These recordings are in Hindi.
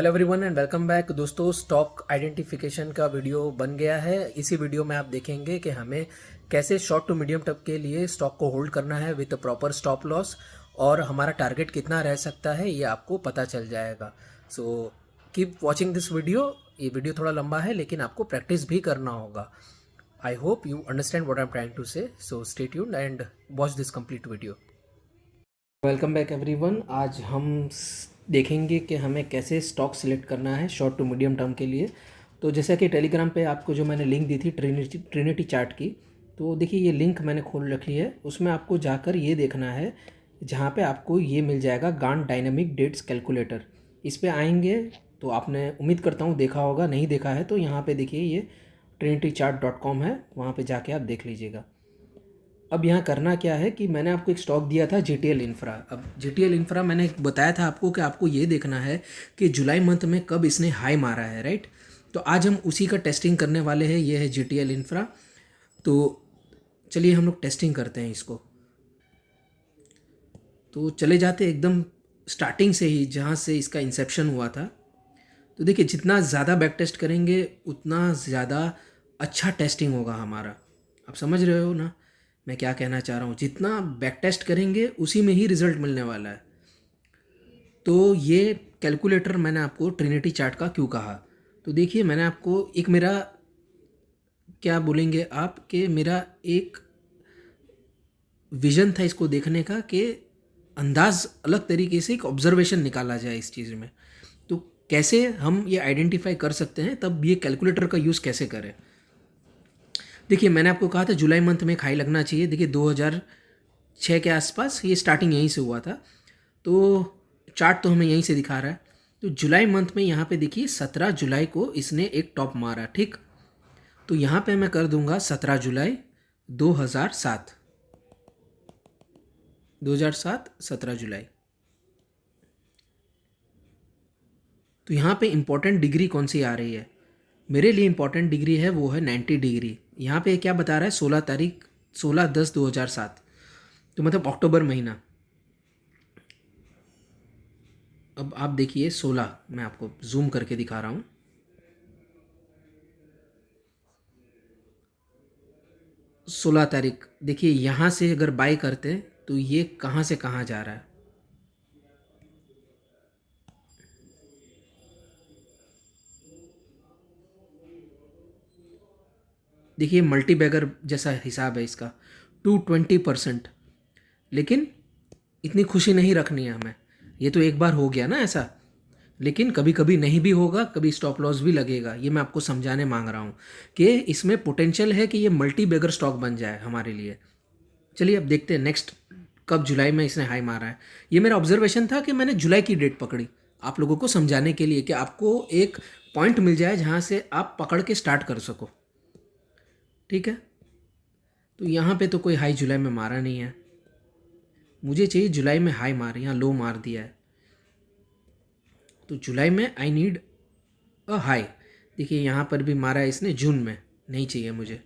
Hello everyone and welcome back. दोस्तों, स्टॉक आइडेंटिफिकेशन का वीडियो बन गया है। इसी वीडियो में आप देखेंगे कि हमें कैसे शॉर्ट टू मीडियम टर्म के लिए स्टॉक को होल्ड करना है विद प्रॉपर स्टॉप लॉस, और हमारा टारगेट कितना रह सकता है ये आपको पता चल जाएगा। So keep watching this video. ये वीडियो थोड़ा लंबा है लेकिन आपको प्रैक्टिस भी करना होगा। I hope you understand what I am trying to say. So stay tuned and watch this complete video. Welcome back everyone. आज हम देखेंगे कि हमें कैसे स्टॉक सिलेक्ट करना है शॉर्ट टू मीडियम टर्म के लिए। तो जैसा कि टेलीग्राम पे आपको जो मैंने लिंक दी थी ट्रिनिटी चार्ट की, तो देखिए ये लिंक मैंने खोल रखी है। उसमें आपको जाकर ये देखना है, जहाँ पे आपको ये मिल जाएगा गांठ डायनेमिक डेट्स कैलकुलेटर। इस पे आएंगे तो आपने, उम्मीद करता हूँ देखा होगा, नहीं देखा है तो यहाँ पे देखिए ये trinitychart.com है, वहाँ पे जाके आप देख लीजिएगा। अब यहाँ करना क्या है कि मैंने आपको एक स्टॉक दिया था GTL इंफ्रा। अब GTL इंफ्रा मैंने बताया था आपको कि आपको ये देखना है कि जुलाई मंथ में कब इसने हाई मारा है, राइट। तो आज हम उसी का टेस्टिंग करने वाले हैं। ये है GTL इंफ्रा। तो चलिए हम लोग टेस्टिंग करते हैं इसको। तो चले जाते एकदम स्टार्टिंग से ही, जहाँ से इसका इंसेप्शन हुआ था। तो देखिए जितना ज़्यादा बैक टेस्ट करेंगे उतना ज़्यादा अच्छा टेस्टिंग होगा हमारा। आप समझ रहे हो ना मैं क्या कहना चाह रहा हूँ? जितना बैक टेस्ट करेंगे उसी में ही रिजल्ट मिलने वाला है। तो ये कैलकुलेटर मैंने आपको ट्रिनिटी चार्ट का क्यों कहा, तो देखिए मैंने आपको एक, मेरा क्या बोलेंगे आप, कि मेरा एक विज़न था इसको देखने का, कि अंदाज अलग तरीके से एक ऑब्जर्वेशन निकाला जाए इस चीज़ में। तो कैसे हम ये आइडेंटिफाई कर सकते हैं, तब ये कैलकुलेटर का यूज़ कैसे करें। देखिए मैंने आपको कहा था जुलाई मंथ में खाई लगना चाहिए। देखिए 2006 के आसपास ये स्टार्टिंग यहीं से हुआ था। तो चार्ट तो हमें यहीं से दिखा रहा है। तो जुलाई मंथ में यहाँ पे देखिए 17 जुलाई को इसने एक टॉप मारा, ठीक। तो यहाँ पे मैं कर दूंगा 17 जुलाई 2007, 17 जुलाई। तो यहाँ पे इंपॉर्टेंट डिग्री कौन सी आ रही है? मेरे लिए इंपॉर्टेंट डिग्री है वो है 90 डिग्री। यहाँ पे क्या बता रहा है? 16/10/2007, तो मतलब अक्टूबर महीना। अब आप देखिए 16, मैं आपको जूम करके दिखा रहा हूँ। सोलह तारीख देखिए, यहाँ से अगर बाय करते हैं तो ये कहाँ से कहाँ जा रहा है। देखिए मल्टी बैगर जैसा हिसाब है इसका, 220%। लेकिन इतनी खुशी नहीं रखनी है हमें। ये तो एक बार हो गया ना ऐसा, लेकिन कभी कभी नहीं भी होगा, कभी स्टॉप लॉस भी लगेगा। ये मैं आपको समझाने मांग रहा हूँ कि इसमें पोटेंशियल है कि ये मल्टी बैगर स्टॉक बन जाए हमारे लिए। चलिए अब देखते हैं नेक्स्ट कब जुलाई में इसने हाई मारा है। ये मेरा ऑब्जर्वेशन था कि मैंने जुलाई की डेट पकड़ी आप लोगों को समझाने के लिए, कि आपको एक पॉइंट मिल जाए जहाँ से आप पकड़ के स्टार्ट कर सको, ठीक है। तो यहाँ पे तो कोई हाई जुलाई में मारा नहीं है, मुझे चाहिए जुलाई में हाई मार, यहाँ लो मार दिया है। तो जुलाई में आई नीड अ हाई। देखिए यहाँ पर भी मारा है इसने जून में, नहीं चाहिए मुझे।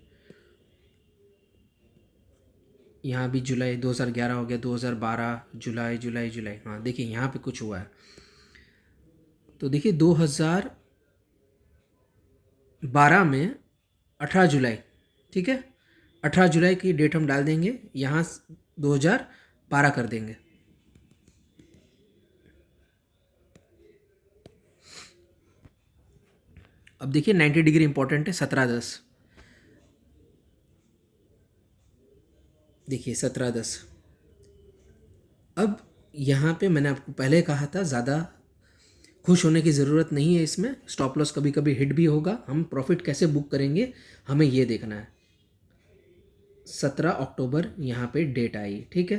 यहाँ भी जुलाई 2011 हो गया, 2012 जुलाई जुलाई जुलाई, हाँ देखिए यहाँ पे कुछ हुआ है। तो देखिए 2012 में 18 जुलाई, ठीक है, 18 जुलाई की डेट हम डाल देंगे, यहाँ 2012 कर देंगे। अब देखिए 90 डिग्री इंपॉर्टेंट है, 17/10। देखिए 17/10। अब यहाँ पे मैंने आपको पहले कहा था ज़्यादा खुश होने की ज़रूरत नहीं है इसमें। स्टॉप लॉस कभी कभी हिट भी होगा, हम प्रॉफिट कैसे बुक करेंगे हमें ये देखना है। 17 अक्टूबर यहाँ पे डेट आई, ठीक है।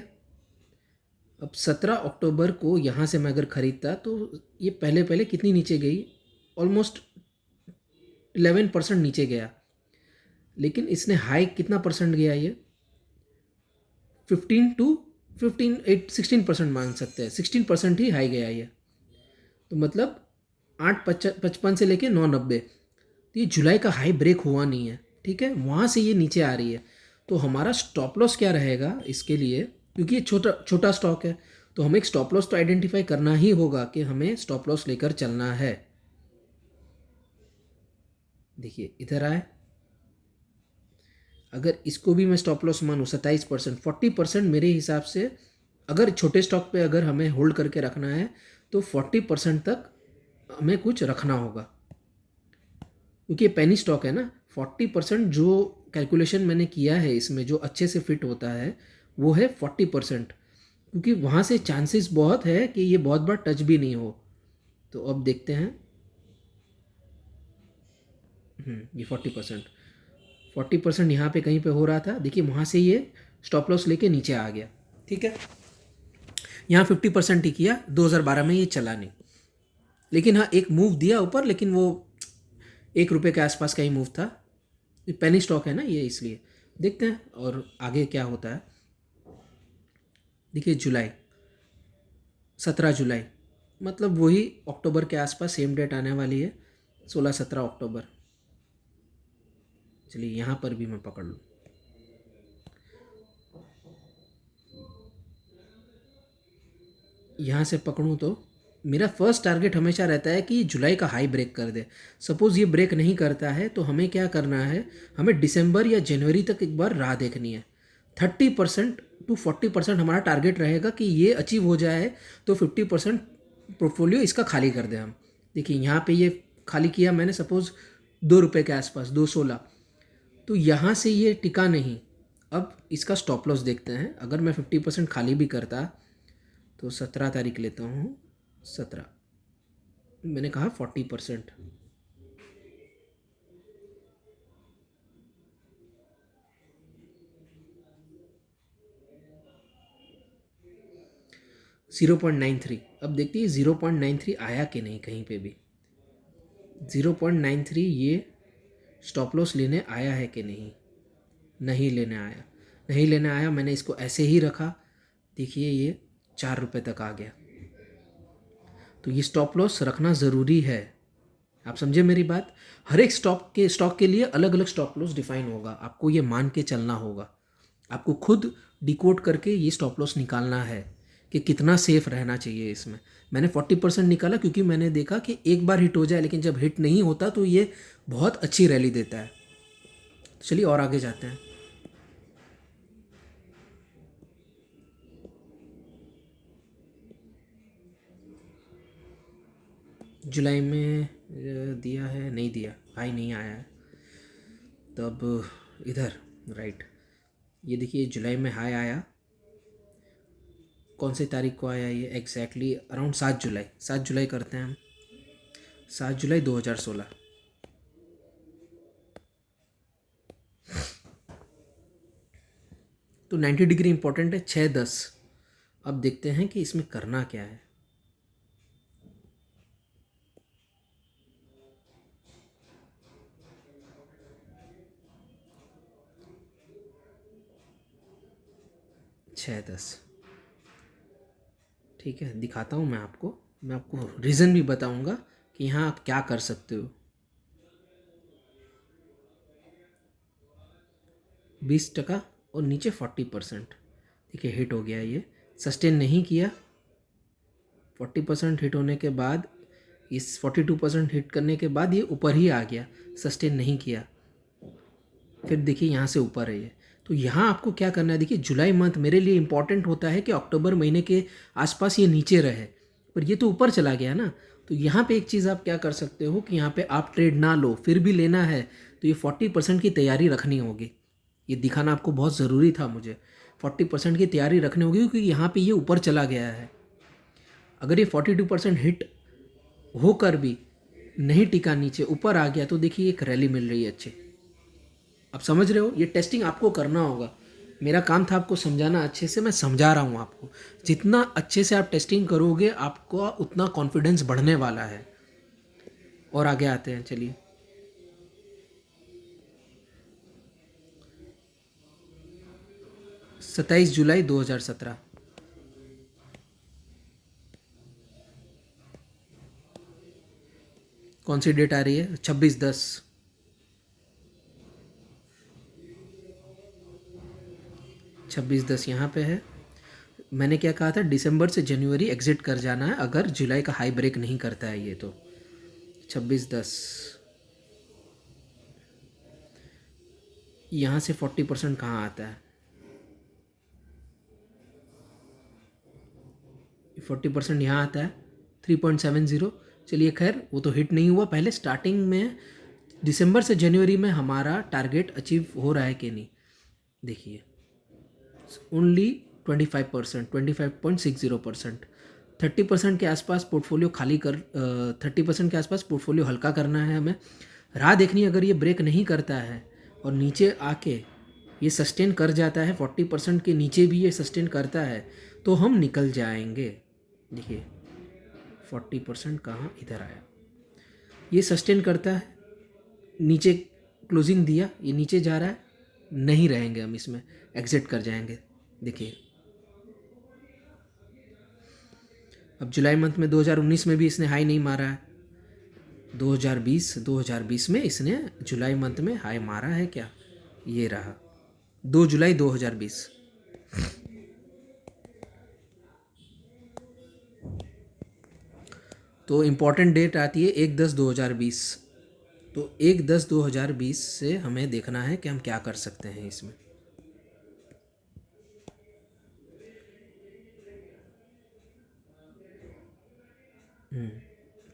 अब 17 अक्टूबर को यहाँ से मैं अगर ख़रीदता तो ये पहले पहले कितनी नीचे गई, ऑलमोस्ट 11% नीचे गया। लेकिन इसने हाई कितना परसेंट गया, ये 15 टू 16% मान सकते हैं, 16% ही हाई गया ये। तो मतलब 855 से लेके 990। तो ये जुलाई का हाई ब्रेक हुआ नहीं है, ठीक है, वहाँ से ये नीचे आ रही है। तो हमारा स्टॉप लॉस क्या रहेगा इसके लिए, क्योंकि ये छोटा छोटा स्टॉक है, तो हमें एक स्टॉप लॉस तो आइडेंटिफाई करना ही होगा कि हमें स्टॉप लॉस लेकर चलना है। देखिए इधर आए, अगर इसको भी मैं स्टॉप लॉस मानूँ 27%, 40% मेरे हिसाब से, अगर छोटे स्टॉक पे अगर हमें होल्ड करके रखना है तो 40% तक हमें कुछ रखना होगा, क्योंकि ये पेनी स्टॉक है ना। 40% जो कैलकुलेशन मैंने किया है इसमें जो अच्छे से फिट होता है वो है 40%, क्योंकि वहाँ से चांसेस बहुत है कि ये बहुत बार टच भी नहीं हो। तो अब देखते हैं, ये 40% यहाँ पे कहीं पे हो रहा था। देखिए वहाँ से ये स्टॉप लॉस लेके नीचे आ गया, ठीक है। यहाँ 50% ही किया, 2012 में ये चला नहीं, लेकिन हाँ एक मूव दिया ऊपर, लेकिन वो 1 रुपये के आसपास का ही मूव था। पेनी स्टॉक है ना ये, इसलिए देखते हैं और आगे क्या होता है। देखिए जुलाई, 17 जुलाई, मतलब वही अक्टूबर के आसपास सेम डेट आने वाली है, 16-17 अक्टूबर। चलिए यहाँ पर भी मैं पकड़ लूँ, यहाँ से पकड़ूँ तो मेरा फर्स्ट टारगेट हमेशा रहता है कि जुलाई का हाई ब्रेक कर दे। सपोज़ ये ब्रेक नहीं करता है तो हमें क्या करना है, हमें दिसंबर या जनवरी तक एक बार राह देखनी है। 30% to 40% हमारा टारगेट रहेगा कि ये अचीव हो जाए तो 50% पोर्टफोलियो इसका खाली कर दें हम। देखिए यहाँ पे ये खाली किया मैंने, सपोज़ 2 रुपये के आसपास, 216, तो यहाँ से ये टिका नहीं। अब इसका स्टॉप लॉस देखते हैं। अगर मैं 50% खाली भी करता तो 17 तारीख लेता हूँ, 17, मैंने कहा 40%, $0.93। अब देखते हैं 0.93 आया कि नहीं कहीं पे भी। 0.93 ये स्टॉप लॉस लेने आया है कि नहीं, नहीं लेने आया, नहीं लेने आया। मैंने इसको ऐसे ही रखा, देखिए ये 4 रुपये तक आ गया। तो ये स्टॉप लॉस रखना ज़रूरी है। आप समझे मेरी बात। हर एक स्टॉक के लिए अलग अलग स्टॉप लॉस डिफाइन होगा, आपको ये मान के चलना होगा। आपको खुद डिकोड करके ये स्टॉप लॉस निकालना है कि कितना सेफ रहना चाहिए इसमें। मैंने 40% निकाला क्योंकि मैंने देखा कि एक बार हिट हो जाए, लेकिन जब हिट नहीं होता तो ये बहुत अच्छी रैली देता है। चलिए और आगे जाते हैं। जुलाई में दिया है, नहीं दिया, हाई नहीं आया है। तब इधर राइट, ये देखिए जुलाई में हाई आया। कौन सी तारीख को आया ये एग्जैक्टली? अराउंड 7 जुलाई, 7 जुलाई करते हैं हम, 7 जुलाई 2016। तो 90 डिग्री इंपॉर्टेंट है, 6-10। अब देखते हैं कि इसमें करना क्या है। छः दस, ठीक है, दिखाता हूँ मैं आपको रीज़न भी बताऊँगा कि यहाँ आप क्या कर सकते हो। 20% और नीचे 40%, देखिए हिट हो गया, ये सस्टेन नहीं किया। 40% हिट होने के बाद, इस 42% हिट करने के बाद ये ऊपर ही आ गया, सस्टेन नहीं किया। फिर देखिए यहाँ से ऊपर है ये। तो यहाँ आपको क्या करना है, देखिए जुलाई मंथ मेरे लिए इंपॉर्टेंट होता है कि अक्टूबर महीने के आसपास ये नीचे रहे, पर ये तो ऊपर चला गया ना। तो यहाँ पे एक चीज़ आप क्या कर सकते हो कि यहाँ पे आप ट्रेड ना लो, फिर भी लेना है तो ये 40% की तैयारी रखनी होगी। ये दिखाना आपको बहुत ज़रूरी था मुझे। 40% की तैयारी रखनी होगी क्योंकि यहाँ पे ये ऊपर चला गया है। अगर ये 42% हिट होकर भी नहीं टिका, नीचे ऊपर आ गया, तो देखिए एक रैली मिल रही है अच्छी। आप समझ रहे हो, ये टेस्टिंग आपको करना होगा। मेरा काम था आपको समझाना, अच्छे से मैं समझा रहा हूँ आपको। जितना अच्छे से आप टेस्टिंग करोगे आपको उतना कॉन्फिडेंस बढ़ने वाला है। और आगे आते हैं, चलिए। सत्ताईस जुलाई 2017, कौन सी डेट आ रही है? 26/10, 26/10 यहाँ पे है। मैंने क्या कहा था, दिसंबर से जनवरी एग्जिट कर जाना है अगर जुलाई का हाई ब्रेक नहीं करता है ये तो। 26.10 यहाँ से 40% कहाँ आता है, 40% यहाँ आता है 3.70। चलिए खैर वो तो हिट नहीं हुआ। पहले स्टार्टिंग में दिसंबर से जनवरी में हमारा टारगेट अचीव हो रहा है कि नहीं, देखिए ओनली 25%, 25.60%। 30% के आसपास पोर्टफोलियो खाली कर 30% के आसपास पोर्टफोलियो हल्का करना है हमें। राह देखनी, अगर ये ब्रेक नहीं करता है और नीचे आके ये सस्टेन कर जाता है, 40% के नीचे भी ये सस्टेन करता है तो हम निकल जाएंगे। देखिए 40% कहाँ, इधर आया, ये सस्टेन करता है, नीचे क्लोजिंग दिया, ये नीचे जा रहा है, नहीं रहेंगे हम इसमें, एग्जिट कर जाएंगे। देखिए अब जुलाई मंथ में 2019 में भी इसने हाई नहीं मारा है, 2020 में इसने जुलाई मंथ में हाई मारा है क्या, ये रहा 2 जुलाई 2020। तो इम्पॉर्टेंट डेट आती है 1/10/2020। तो 1/10/2020 से हमें देखना है कि हम क्या कर सकते हैं इसमें।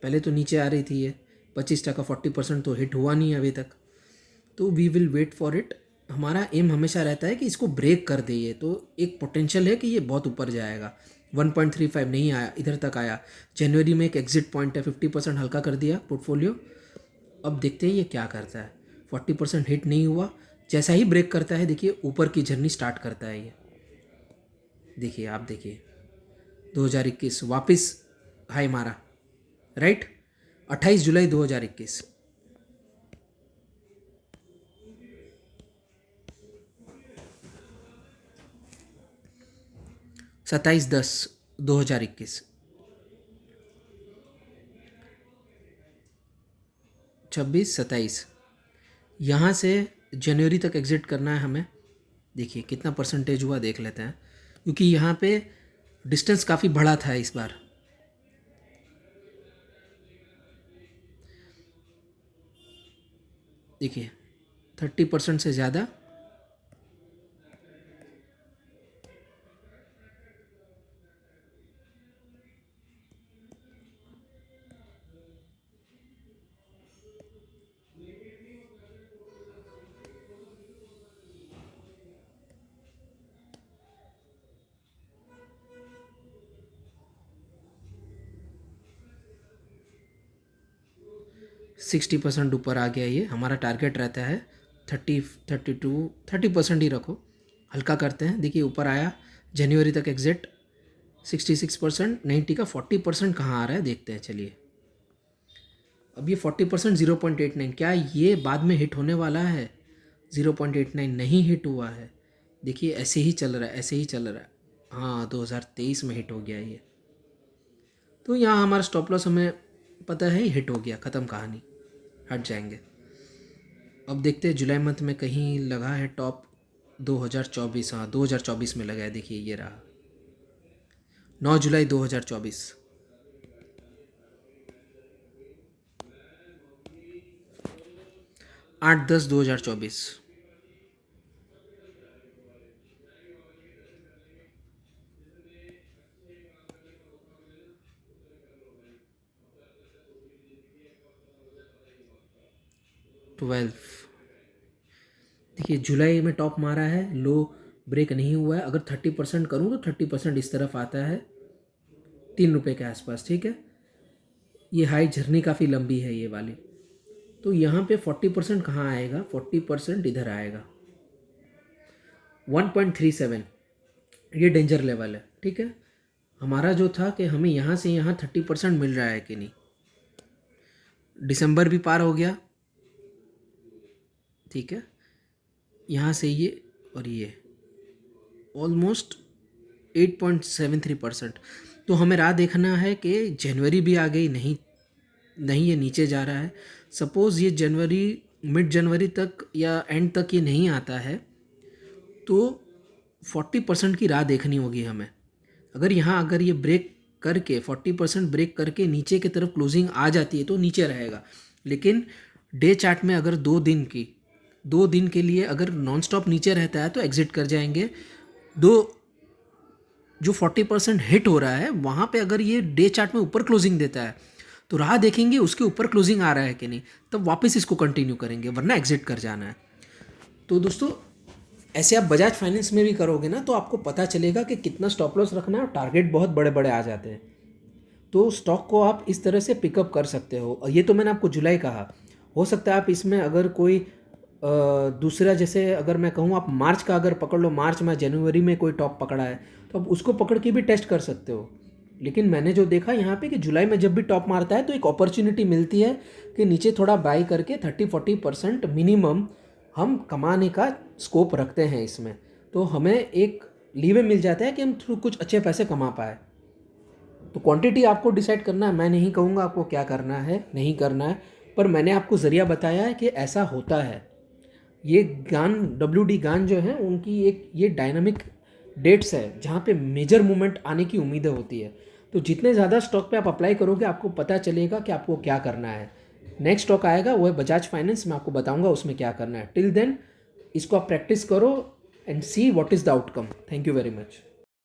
पहले तो नीचे आ रही थी ये 25%, 40% तो हिट हुआ नहीं अभी तक, तो we will wait for it. हमारा एम हमेशा रहता है कि इसको ब्रेक कर दे, ये तो एक पोटेंशियल है कि ये बहुत ऊपर जाएगा। 1.35 नहीं आया, इधर तक आया। जनवरी में एक एग्जिट पॉइंट है, 50% हल्का कर दिया पोर्टफोलियो। अब देखते हैं ये क्या करता है। 40% हिट नहीं हुआ, जैसा ही ब्रेक करता है देखिए ऊपर की जर्नी स्टार्ट करता है ये। देखिए आप देखिए 2021 वापस हाई मारा, राइट, 28 जुलाई 2021। 27/10/2021, 26-27, यहाँ से जनवरी तक एग्जिट करना है हमें। देखिए कितना परसेंटेज हुआ देख लेते हैं, क्योंकि यहाँ पे डिस्टेंस काफ़ी बड़ा था इस बार। देखिए 30% से ज़्यादा, सिक्सटी परसेंट ऊपर आ गया। ये हमारा टारगेट रहता है 30% ही रखो, हल्का करते हैं। देखिए ऊपर आया, जनवरी तक एग्जिट 66%, 90 का 40% कहाँ आ रहा है देखते हैं। चलिए अब ये 40% 0.89, क्या ये बाद में हिट होने वाला है? 0.89 नहीं हिट हुआ है। देखिए ऐसे ही चल रहा है, ऐसे ही चल रहा है। हाँ 2023 में हिट हो गया ये, तो यहाँ हमारा स्टॉप लॉस हमें पता है हिट हो गया, ख़त्म कहानी, हट जाएंगे। अब देखते हैं जुलाई मंथ में कहीं लगा है टॉप 2024। हाँ 2024 में लगा है, देखिए ये रहा 9 जुलाई 2024। 8/10/2024। देखिए जुलाई में टॉप मारा है, लो ब्रेक नहीं हुआ है। अगर 30% करूँ तो 30% इस तरफ आता है, 3 रुपये के आसपास, ठीक है। ये हाई जर्नी काफ़ी लंबी है ये वाली, तो यहाँ पे 40% कहाँ आएगा, 40% इधर आएगा 1.37, ये डेंजर लेवल है, ठीक है। हमारा जो था कि हमें यहाँ से यहाँ 30% मिल रहा है कि नहीं। दिसंबर भी पार हो गया, ठीक है। यहाँ से ये और ये ऑलमोस्ट 8.73%। तो हमें राह देखना है कि जनवरी भी आ गई, नहीं नहीं ये नीचे जा रहा है। सपोज़ ये जनवरी, मिड जनवरी तक या एंड तक ये नहीं आता है तो 40% की राह देखनी होगी हमें। अगर यहाँ अगर ये ब्रेक करके 40% ब्रेक करके नीचे की तरफ क्लोजिंग आ जाती है तो नीचे रहेगा। लेकिन डे चार्ट में अगर 2 दिन के लिए अगर नॉन स्टॉप नीचे रहता है तो एग्जिट कर जाएंगे। दो जो 40% हिट हो रहा है वहाँ पे अगर ये डे चार्ट में ऊपर क्लोजिंग देता है तो राह देखेंगे उसके ऊपर क्लोजिंग आ रहा है कि नहीं, तब वापस इसको कंटिन्यू करेंगे, वरना एग्जिट कर जाना है। तो दोस्तों ऐसे आप बजाज फाइनेंस में भी करोगे ना तो आपको पता चलेगा कि कितना स्टॉप लॉस रखना है और टारगेट बहुत बड़े बड़े आ जाते हैं। तो स्टॉक को आप इस तरह से पिकअप कर सकते हो। और ये तो मैंने आपको जुलाई कहा, हो सकता है आप इसमें अगर कोई दूसरा, जैसे अगर मैं कहूँ आप मार्च का अगर पकड़ लो, मार्च में जनवरी में कोई टॉप पकड़ा है तो आप उसको पकड़ के भी टेस्ट कर सकते हो। लेकिन मैंने जो देखा यहाँ पे कि जुलाई में जब भी टॉप मारता है तो एक अपॉर्चुनिटी मिलती है कि नीचे थोड़ा बाई करके 30-40% मिनिमम हम कमाने का स्कोप रखते हैं इसमें। तो हमें एक लीवे मिल जाता है कि हम थ्रू कुछ अच्छे पैसे कमा पाए। तो क्वांटिटी आपको डिसाइड करना है, मैं नहीं कहूँगा आपको क्या करना है नहीं करना है, पर मैंने आपको ज़रिया बताया है कि ऐसा होता है। ये गान WD गान जो है उनकी एक ये डायनामिक डेट्स है जहाँ पे मेजर मूवमेंट आने की उम्मीदें होती है। तो जितने ज़्यादा स्टॉक पे आप अप्लाई करोगे आपको पता चलेगा कि आपको क्या करना है। नेक्स्ट स्टॉक आएगा वो है बजाज फाइनेंस, मैं आपको बताऊंगा उसमें क्या करना है। टिल देन इसको आप प्रैक्टिस करो and see what is the outcome. Thank you very much.